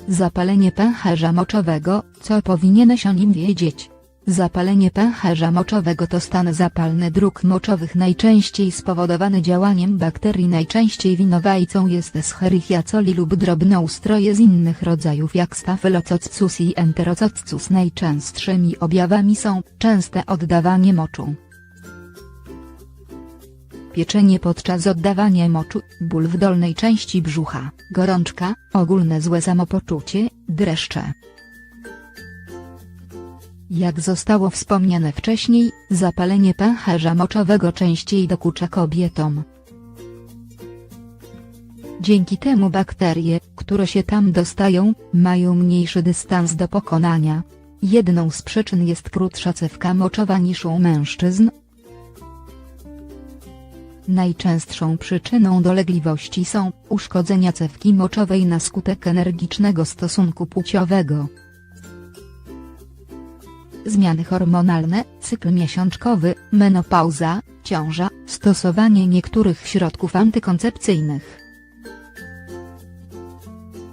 Zapalenie pęcherza moczowego, co powinieneś o nim wiedzieć? Zapalenie pęcherza moczowego to stan zapalny dróg moczowych najczęściej spowodowany działaniem bakterii, najczęściej winowajcą jest Escherichia coli lub drobnoustroje z innych rodzajów jak Staphylococcus i Enterococcus. Najczęstszymi objawami są częste oddawanie moczu, pieczenie podczas oddawania moczu, ból w dolnej części brzucha, gorączka, ogólne złe samopoczucie, dreszcze. Jak zostało wspomniane wcześniej, zapalenie pęcherza moczowego częściej dokucza kobietom. Dzięki temu bakterie, które się tam dostają, mają mniejszy dystans do pokonania. Jedną z przyczyn jest krótsza cewka moczowa niż u mężczyzn. Najczęstszą przyczyną dolegliwości są uszkodzenia cewki moczowej na skutek energicznego stosunku płciowego, zmiany hormonalne, cykl miesiączkowy, menopauza, ciąża, stosowanie niektórych środków antykoncepcyjnych,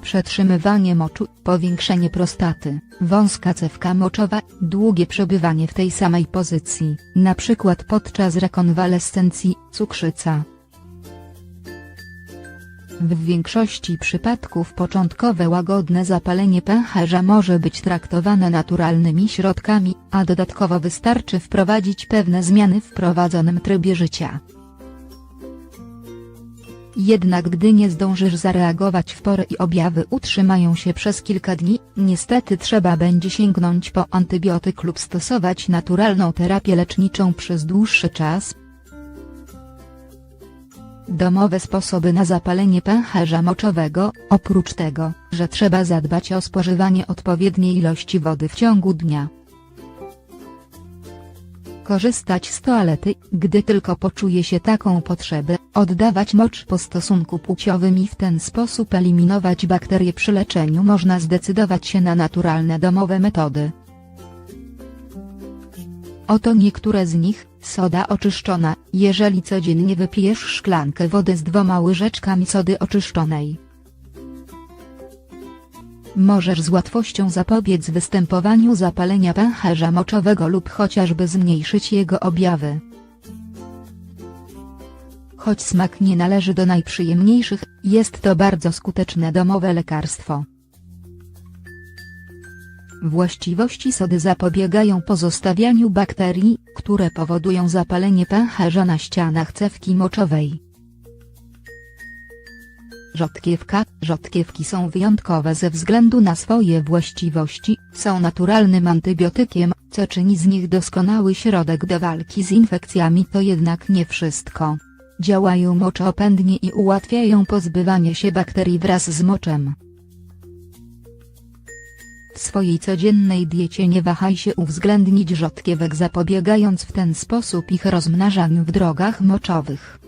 przetrzymywanie moczu, powiększenie prostaty, wąska cewka moczowa, długie przebywanie w tej samej pozycji, np. podczas rekonwalescencji, cukrzyca. W większości przypadków początkowe łagodne zapalenie pęcherza może być traktowane naturalnymi środkami, a dodatkowo wystarczy wprowadzić pewne zmiany w prowadzonym trybie życia. Jednak gdy nie zdążysz zareagować w porę i objawy utrzymają się przez kilka dni, niestety trzeba będzie sięgnąć po antybiotyk lub stosować naturalną terapię leczniczą przez dłuższy czas. Domowe sposoby na zapalenie pęcherza moczowego. Oprócz tego, że trzeba zadbać o spożywanie odpowiedniej ilości wody w ciągu dnia, korzystać z toalety, gdy tylko poczuje się taką potrzebę, oddawać mocz po stosunku płciowym i w ten sposób eliminować bakterie przy leczeniu, można zdecydować się na naturalne domowe metody. Oto niektóre z nich. Soda oczyszczona. Jeżeli codziennie wypijesz szklankę wody z 2 łyżeczkami sody oczyszczonej, możesz z łatwością zapobiec występowaniu zapalenia pęcherza moczowego lub chociażby zmniejszyć jego objawy. Choć smak nie należy do najprzyjemniejszych, jest to bardzo skuteczne domowe lekarstwo. Właściwości sody zapobiegają pozostawianiu bakterii, które powodują zapalenie pęcherza na ścianach cewki moczowej. Rzodkiewka. Rzodkiewki są wyjątkowe ze względu na swoje właściwości, są naturalnym antybiotykiem, co czyni z nich doskonały środek do walki z infekcjami. To jednak nie wszystko. Działają moczopędnie i ułatwiają pozbywanie się bakterii wraz z moczem. W swojej codziennej diecie nie wahaj się uwzględnić rzodkiewek, zapobiegając w ten sposób ich rozmnażaniu w drogach moczowych.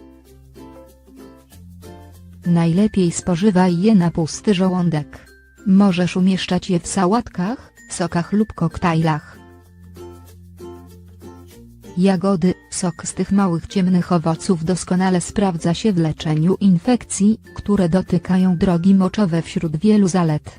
Najlepiej spożywaj je na pusty żołądek. Możesz umieszczać je w sałatkach, sokach lub koktajlach. Jagody. Sok z tych małych ciemnych owoców doskonale sprawdza się w leczeniu infekcji, które dotykają drogi moczowe. Wśród wielu zalet,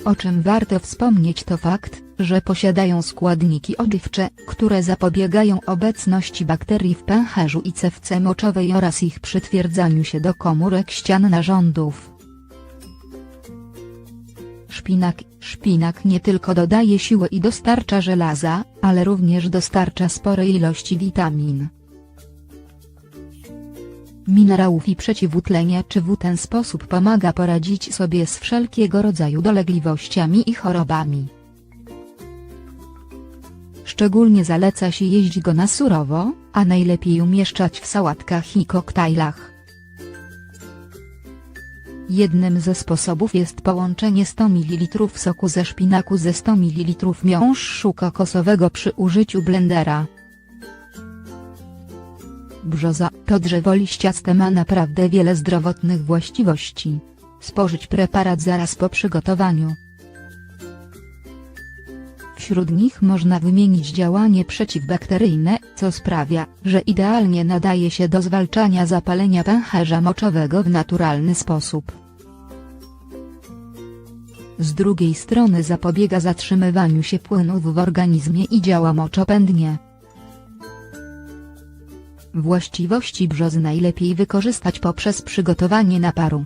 o czym warto wspomnieć, to fakt, że posiadają składniki odżywcze, które zapobiegają obecności bakterii w pęcherzu i cewce moczowej oraz ich przytwierdzaniu się do komórek ścian narządów. Szpinak. Szpinak nie tylko dodaje siły i dostarcza żelaza, ale również dostarcza spore ilości witamin, minerałów i przeciwutleniaczy. W ten sposób pomaga poradzić sobie z wszelkiego rodzaju dolegliwościami i chorobami. Szczególnie zaleca się jeść go na surowo, a najlepiej umieszczać w sałatkach i koktajlach. Jednym ze sposobów jest połączenie 100 ml soku ze szpinaku ze 100 ml miąższu kokosowego przy użyciu blendera. Brzoza. To drzewo liściaste ma naprawdę wiele zdrowotnych właściwości. Spożyć preparat zaraz po przygotowaniu. Wśród nich można wymienić działanie przeciwbakteryjne, co sprawia, że idealnie nadaje się do zwalczania zapalenia pęcherza moczowego w naturalny sposób. Z drugiej strony zapobiega zatrzymywaniu się płynów w organizmie i działa moczopędnie. Właściwości brzozy najlepiej wykorzystać poprzez przygotowanie naparu.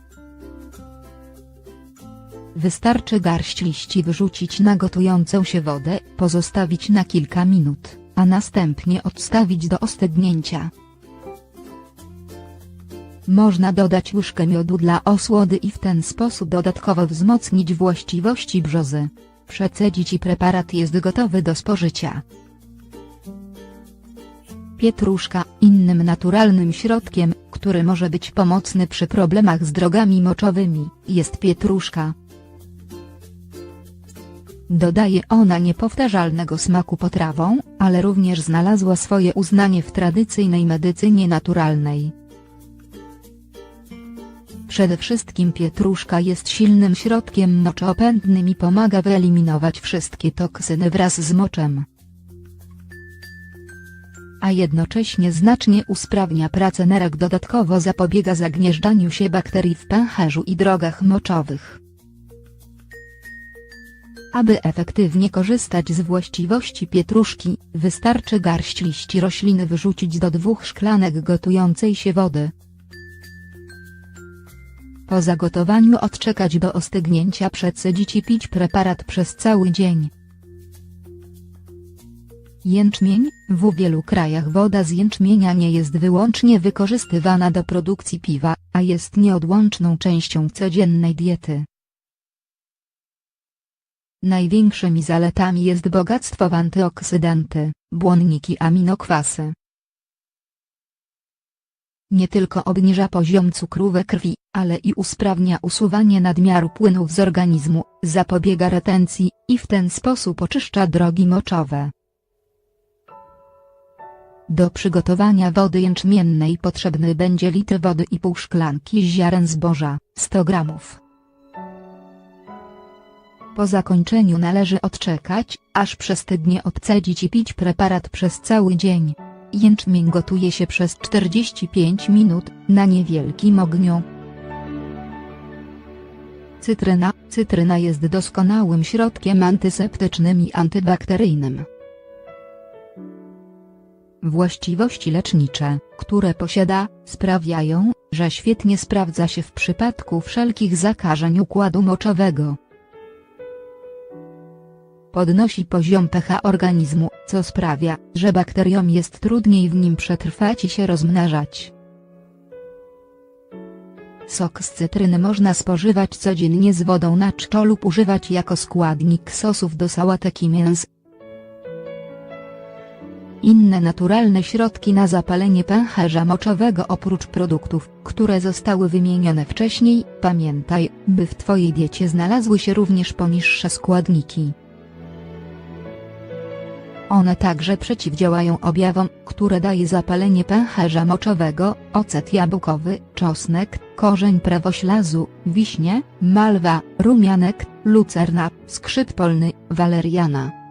Wystarczy garść liści wyrzucić na gotującą się wodę, pozostawić na kilka minut, a następnie odstawić do ostygnięcia. Można dodać łyżkę miodu dla osłody i w ten sposób dodatkowo wzmocnić właściwości brzozy. Przecedzić i preparat jest gotowy do spożycia. Pietruszka. Innym naturalnym środkiem, który może być pomocny przy problemach z drogami moczowymi, jest pietruszka. Dodaje ona niepowtarzalnego smaku potrawom, ale również znalazła swoje uznanie w tradycyjnej medycynie naturalnej. Przede wszystkim pietruszka jest silnym środkiem moczopędnym i pomaga wyeliminować wszystkie toksyny wraz z moczem, a jednocześnie znacznie usprawnia pracę nerek. Dodatkowo zapobiega zagnieżdżaniu się bakterii w pęcherzu i drogach moczowych. Aby efektywnie korzystać z właściwości pietruszki, wystarczy garść liści rośliny wyrzucić do 2 szklanek gotującej się wody. Po zagotowaniu odczekać do ostygnięcia, przecedzić i pić preparat przez cały dzień. Jęczmień. W wielu krajach woda z jęczmienia nie jest wyłącznie wykorzystywana do produkcji piwa, a jest nieodłączną częścią codziennej diety. Największymi zaletami jest bogactwo w antyoksydanty, błonniki, aminokwasy. Nie tylko obniża poziom cukru we krwi, ale i usprawnia usuwanie nadmiaru płynów z organizmu, zapobiega retencji i w ten sposób oczyszcza drogi moczowe. Do przygotowania wody jęczmiennej potrzebny będzie litr wody i pół szklanki ziaren zboża, 100 gramów. Po zakończeniu należy odczekać, aż przestygnie, odcedzić i pić preparat przez cały dzień. Jęczmień gotuje się przez 45 minut, na niewielkim ogniu. Cytryna. Cytryna jest doskonałym środkiem antyseptycznym i antybakteryjnym. Właściwości lecznicze, które posiada, sprawiają, że świetnie sprawdza się w przypadku wszelkich zakażeń układu moczowego. Podnosi poziom pH organizmu, co sprawia, że bakteriom jest trudniej w nim przetrwać i się rozmnażać. Sok z cytryny można spożywać codziennie z wodą na czczo lub używać jako składnik sosów do sałatek i mięs. Inne naturalne środki na zapalenie pęcherza moczowego. Oprócz produktów, które zostały wymienione wcześniej, pamiętaj, by w Twojej diecie znalazły się również poniższe składniki. One także przeciwdziałają objawom, które daje zapalenie pęcherza moczowego: ocet jabłkowy, czosnek, korzeń prawoślazu, wiśnie, malwa, rumianek, lucerna, skrzyp polny, waleriana.